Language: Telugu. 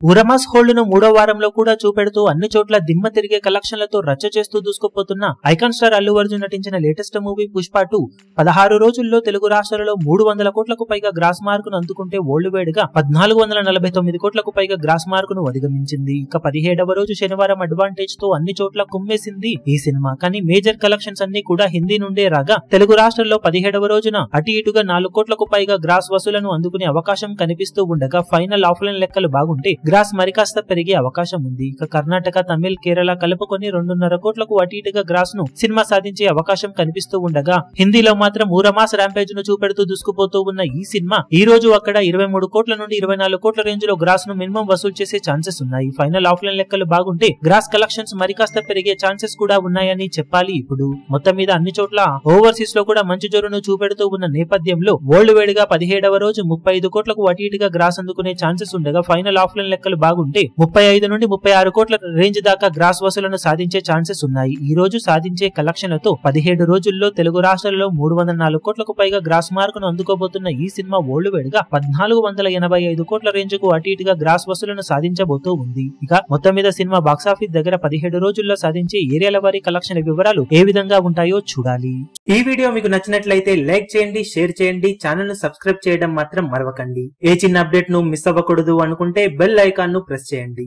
ఉరమాస్ హోల్డ్ ను మూడో వారంలో కూడా చూపెడుతూ అన్ని చోట్ల దిమ్మ తిరిగే కలెక్షన్లతో రచ్చ చేస్తూ దూసుకుపోతున్న ఐకాన్ స్టార్ అల్లు అర్జున్ నటించిన లేటెస్ట్ మూవీ పుష్ప 2 16 రోజుల్లో తెలుగు రాష్ట్రాలలో 300 కోట్లకు పైగా గ్రాస్ మార్కును అందుకుంటే వరల్డ్ వైడ్ గా 1449 కోట్లకు పైగా గ్రాస్ మార్కును అధిగమించింది. ఇక 17వ రోజు శనివారం అడ్వాంటేజ్ తో అన్ని చోట్ల కుమ్మేసింది ఈ సినిమా. కానీ మేజర్ కలెక్షన్స్ అన్ని కూడా హిందీ నుండే రాగా తెలుగు రాష్ట్రాల్లో 17వ రోజున అటు ఇటుగా 4 కోట్లకు పైగా గ్రాస్ వసూలను అందుకునే అవకాశం కనిపిస్తూ ఉండగా ఫైనల్ ఆఫ్లైన్ లెక్కలు బాగుంటే గ్రాస్ మరికాస్త పెరిగే అవకాశం ఉంది. ఇక కర్ణాటక, తమిళ్, కేరళ కలుపుకొని 2.5 కోట్లకు అటు ఇటుగా గ్రాస్ ను సినిమా సాధించే అవకాశం కనిపిస్తూ ఉండగా హిందీలో మాత్రం ఊరమాస్ ర్యాంపేజ్ ను చూపెడుతూ దూసుకుపోతూ ఉన్న ఈ సినిమా ఈ రోజు అక్కడ 23 కోట్ల నుండి 24 కోట్ల రేంజ్ లో గ్రాస్ ను మినిమం వసూలు చేసే ఛాన్సెస్ ఉన్నాయి. ఫైనల్ ఆఫ్లైన్ లెక్కలు బాగుంటే గ్రాస్ కలెక్షన్స్ మరికాస్త పెరిగే ఛాన్సెస్ కూడా ఉన్నాయని చెప్పాలి. ఇప్పుడు మొత్తం మీద అన్ని చోట్ల ఓవర్సీస్ లో కూడా మంచి జోరును చూపెడుతూ ఉన్న నేపథ్యంలో వరల్డ్ వైడ్ గా 17వ రోజు 35 కోట్లకు అటు ఇటుగా గ్రాస్ అందుకునే ఛాన్సెస్ ఉండగా ఫైనల్ ఆఫ్లైన్ లెక్కలు బాగుంటే 35 నుండి 36 కోట్ల రేంజ్ దాకా గ్రాస్ వసూలను సాధించే ఛాన్సెస్ ఉన్నాయి. ఈ రోజు సాధించే కలెక్షన్లతో 17 రోజుల్లో తెలుగు రాష్ట్రాల్లో 304 కోట్లకు పైగా గ్రాస్ మార్కును అందుకోబోతున్న ఈ సినిమా వరల్డ్ వైడ్ గా 1485 కోట్ల రేంజ్ కు అటు ఇటుగా గ్రాస్ వసూలను సాధించబోతూ ఉంది. ఇక మొత్తం మీద సినిమా బాక్సాఫీస్ దగ్గర 17 రోజుల్లో సాధించే ఏరియాల వారీ కలెక్షన్ వివరాలు ఏ విధంగా ఉంటాయో చూడాలి. ఈ వీడియో మీకు నచ్చినట్లయితే లైక్ చేయండి, షేర్ చేయండి, ఛానల్ ను సబ్స్క్రైబ్ చేయడం మాత్రం మరవకండి. ఏ చిన్న అప్డేట్ ను మిస్ అవ్వకూడదు అనుకుంటే బెల్ ఐకాన్ ను ప్రెస్ చేయండి.